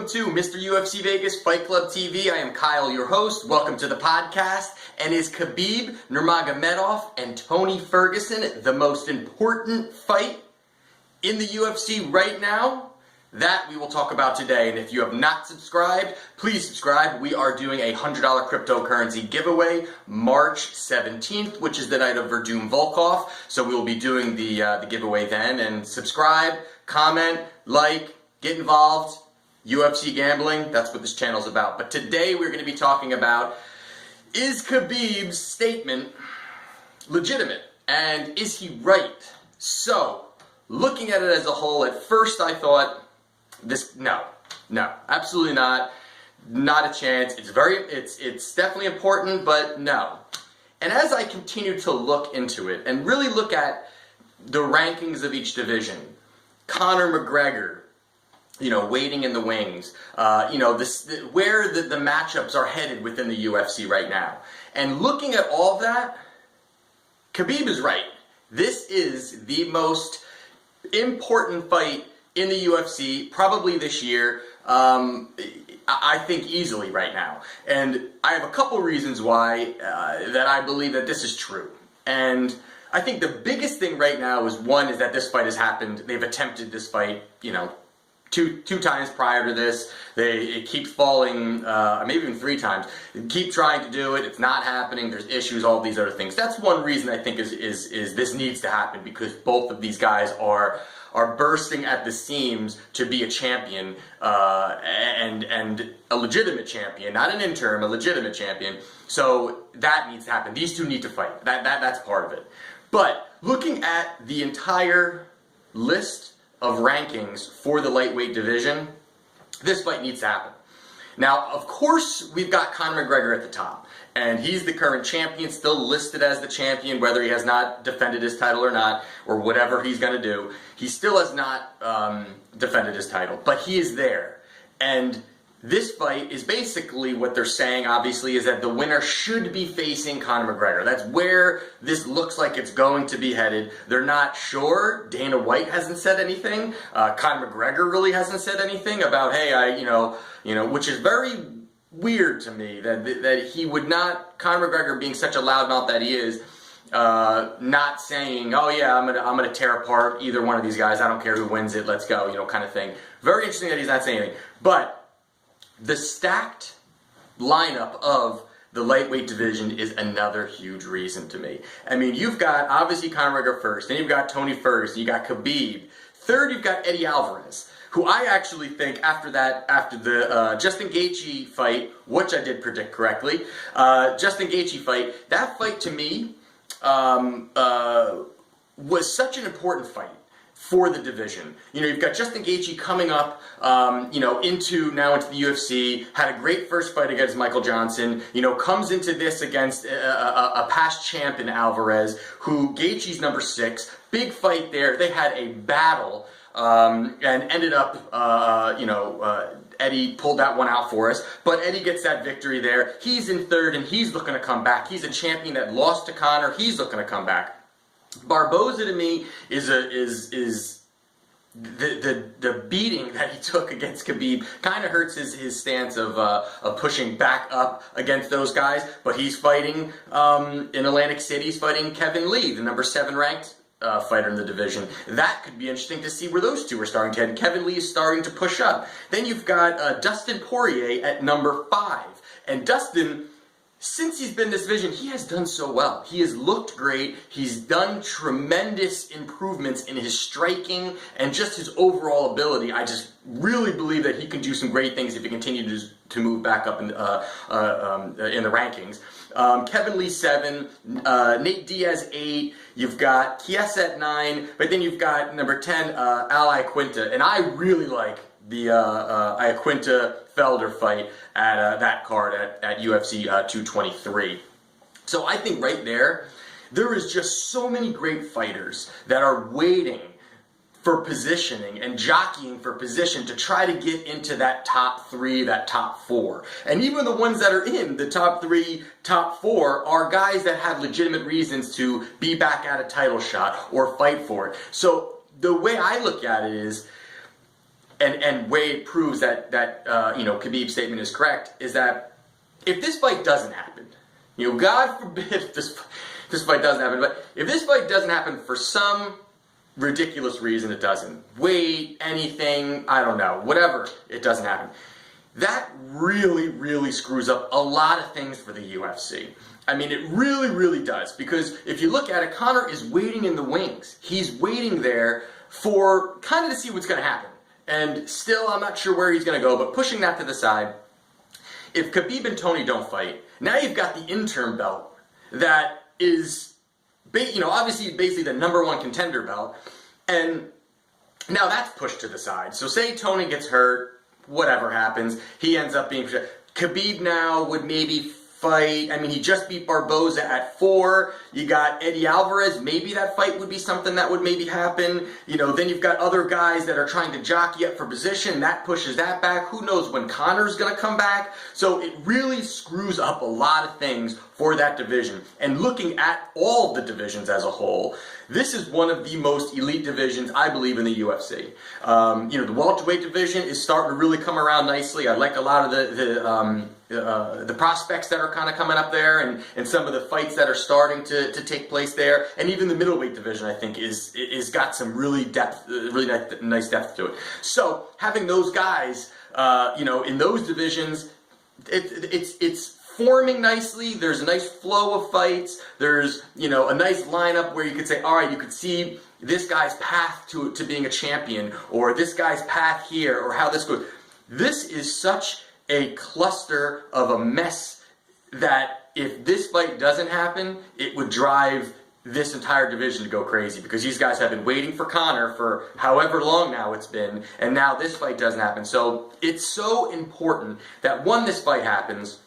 to Mr. UFC Vegas Fight Club TV. I am Kyle, your host. Welcome to the podcast. And is Khabib Nurmagomedov and Tony Ferguson the most important fight in the UFC right now? That we will talk about today. And if you have not subscribed, please subscribe. We are doing a $100 cryptocurrency giveaway March 17th, which is the night of Verdum Volkov. So we will be doing the giveaway then. And subscribe, comment, like, get involved. UFC gambling, that's what this channel is about. But today we're going to be talking about, is Khabib's statement legitimate? And is he right? So, looking at it as a whole, at first I thought, no, absolutely not. Not a chance. It's definitely important, but no. And as I continue to look into it and really look at the rankings of each division, Conor McGregor, waiting in the wings, where the matchups are headed within the UFC right now. And looking at all of that, Khabib is right. This is the most important fight in the UFC, probably this year, I think easily right now. And I have a couple reasons why that I believe that this is true. And I think the biggest thing right now is, one, is that this fight has happened. They've attempted this fight, two times prior to this. It keeps falling, maybe even 3 times. They keep trying to do it. It's not happening. There's issues, all these other things. That's one reason I think is this needs to happen, because both of these guys are bursting at the seams to be a champion, and a legitimate champion, not an interim, a legitimate champion. So that needs to happen. These two need to fight. That's part of it. But looking at the entire list of rankings for the lightweight division, this fight needs to happen. Now, of course, we've got Conor McGregor at the top, and he's the current champion, still listed as the champion, whether he has not defended his title or not, or whatever he's going to do. He still has not defended his title, but he is there. And this fight is basically what they're saying, obviously, is that the winner should be facing Conor McGregor. That's where this looks like it's going to be headed. They're not sure. Dana White hasn't said anything. Conor McGregor really hasn't said anything about, hey, which is very weird to me that he would not, Conor McGregor being such a loudmouth that he is, not saying, oh yeah, I'm gonna tear apart either one of these guys. I don't care who wins it. Let's go, kind of thing. Very interesting that he's not saying anything. But the stacked lineup of the lightweight division is another huge reason to me. I mean, you've got, obviously, Conor McGregor first, then you've got Tony Ferguson, you got Khabib. Third, you've got Eddie Alvarez, who I actually think after the Justin Gaethje fight, which I did predict correctly, Justin Gaethje fight, that fight to me was such an important fight for the division. You've got Justin Gaethje coming up, into the UFC, had a great first fight against Michael Johnson, comes into this against a past champ in Alvarez, who Gaethje's number 6, big fight there. They had a battle, and ended up, Eddie pulled that one out for us, but Eddie gets that victory there. He's in third, and he's looking to come back. He's a champion that lost to Conor. He's looking to come back. Barboza to me is the beating that he took against Khabib kind of hurts his stance of pushing back up against those guys. But he's fighting in Atlantic City. He's fighting Kevin Lee, the number 7 ranked fighter in the division. That could be interesting to see where those two are starting to head. Kevin Lee is starting to push up. Then you've got Dustin Poirier at number 5, and Dustin, since he's been in this division, he has done so well. He has looked great. He's done tremendous improvements in his striking and just his overall ability. I just really believe that he can do some great things if he continues to move back up in the rankings. Kevin Lee 7, Nate Diaz 8. You've got Chiesa at 9, but then you've got number 10, Al Iaquinta, and I really like the Iaquinta-Felder fight at that card at UFC 223. So I think right there is just so many great fighters that are waiting for positioning and jockeying for position to try to get into that top 3, that top 4. And even the ones that are in the top 3, top 4 are guys that have legitimate reasons to be back at a title shot or fight for it. So the way I look at it is, and way it proves that Khabib's statement is correct, is that if this fight doesn't happen, God forbid this fight doesn't happen, but if this fight doesn't happen for some ridiculous reason, it doesn't, weight, anything, I don't know, whatever, it doesn't happen, that really, really screws up a lot of things for the UFC. I mean, it really, really does, because if you look at it, Conor is waiting in the wings. He's waiting there for kind of to see what's going to happen. And still, I'm not sure where he's going to go, but pushing that to the side, if Khabib and Tony don't fight, now you've got the interim belt that is, obviously basically the #1 contender belt, and now that's pushed to the side. So say Tony gets hurt, whatever happens, he ends up being... Khabib now would maybe fight, he just beat Barboza at 4, you got Eddie Alvarez, maybe that fight would be something that would maybe happen, then you've got other guys that are trying to jockey up for position, that pushes that back, who knows when Conor's going to come back, so it really screws up a lot of things for that division. And looking at all the divisions as a whole, this is one of the most elite divisions, I believe, in the UFC. The welterweight division is starting to really come around nicely. I like a lot of the prospects that are kind of coming up there, and some of the fights that are starting to take place there. And even the middleweight division, I think, is got some really nice depth to it. So having those guys, in those divisions, it's forming nicely. There's a nice flow of fights. There's, a nice lineup where you could say, all right, you could see this guy's path to being a champion, or this guy's path here, or how this goes. This is such a cluster of a mess that if this fight doesn't happen, it would drive this entire division to go crazy, because these guys have been waiting for Conor for however long now it's been, and now this fight doesn't happen. So it's so important that, one, this fight happens,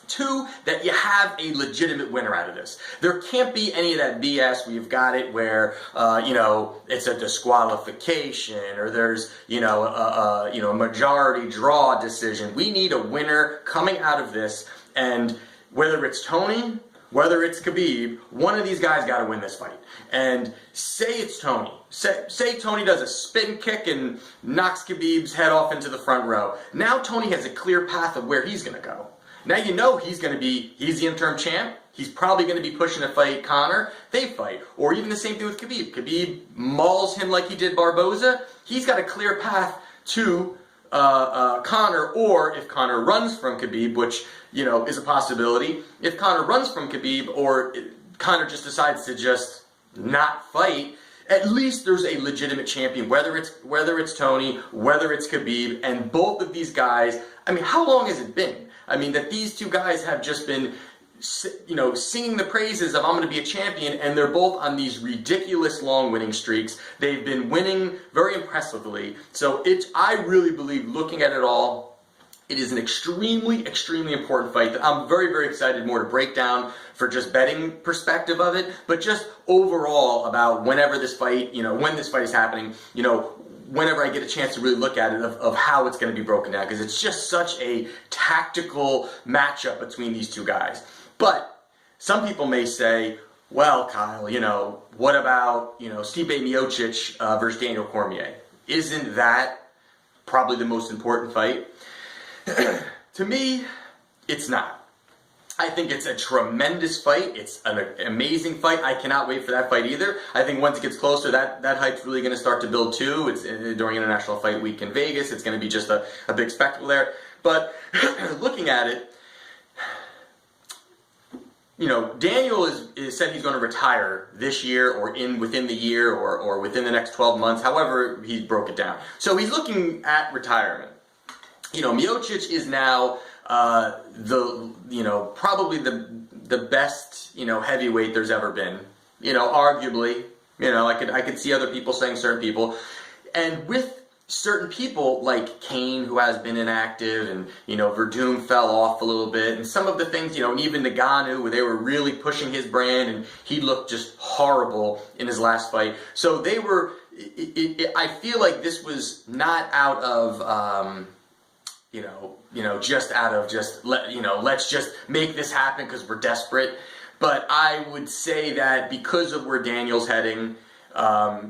2, that you have a legitimate winner out of this. There can't be any of that BS where you've got it where, it's a disqualification, or there's, a majority draw decision. We need a winner coming out of this, and whether it's Tony, whether it's Khabib, one of these guys got to win this fight. And say it's Tony. Say Tony does a spin kick and knocks Khabib's head off into the front row. Now Tony has a clear path of where he's going to go. Now he's the interim champ. He's probably going to be pushing to fight Conor. They fight. Or even the same thing with Khabib. Khabib mauls him like he did Barboza. He's got a clear path to Conor, or if Conor runs from Khabib, which, is a possibility. If Conor runs from Khabib, or Conor just decides to just not fight, at least there's a legitimate champion, whether it's Tony, whether it's Khabib, and both of these guys, how long has it been? That these two guys have just been, singing the praises of I'm going to be a champion, and they're both on these ridiculous long winning streaks. They've been winning very impressively. So I really believe, looking at it all, it is an extremely, extremely important fight that I'm very, very excited more to break down for just betting perspective of it, but just overall about whenever this fight, when this fight is happening, whenever I get a chance to really look at it, of how it's going to be broken down, because it's just such a tactical matchup between these two guys. But some people may say, well, Kyle, what about, Stipe Miocic versus Daniel Cormier? Isn't that probably the most important fight? To me, it's not. I think it's a tremendous fight. It's an amazing fight. I cannot wait for that fight either. I think once it gets closer, that hype's really going to start to build too. It's during International Fight Week in Vegas. It's going to be just a big spectacle there. But looking at it, Daniel is said he's going to retire this year, or within the year, or within the next 12 months. However, he broke it down. So he's looking at retirement. Miocic is now probably the best, heavyweight there's ever been. Arguably, I could see other people saying certain people. And with certain people like Kane, who has been inactive, and, Verdum fell off a little bit, and some of the things, and even Ngannou, where they were really pushing his brand, and he looked just horrible in his last fight. So they were, I feel like this was not out of, just out of let's just make this happen because we're desperate. But I would say that because of where Daniel's heading,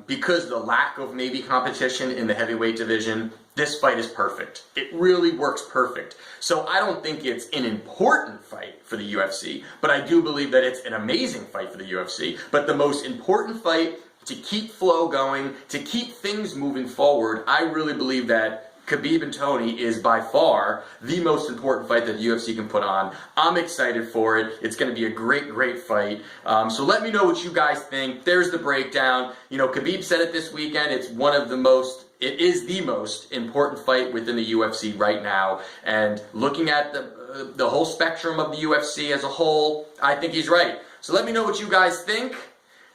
because of the lack of maybe competition in the heavyweight division, this fight is perfect. It really works perfect. So I don't think it's an important fight for the UFC, but I do believe that it's an amazing fight for the UFC. But the most important fight to keep flow going, to keep things moving forward, I really believe that Khabib and Tony is by far the most important fight that the UFC can put on. I'm excited for it. It's going to be a great, great fight. So let me know what you guys think. There's the breakdown. You know, Khabib said it this weekend. It is the most important fight within the UFC right now. And looking at the whole spectrum of the UFC as a whole, I think he's right. So let me know what you guys think.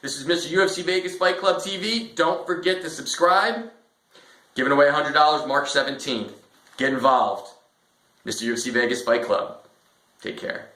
This is Mr. UFC Vegas Fight Club TV. Don't forget to subscribe. Giving away $100 March 17th. Get involved. Mr. UFC Vegas Fight Club. Take care.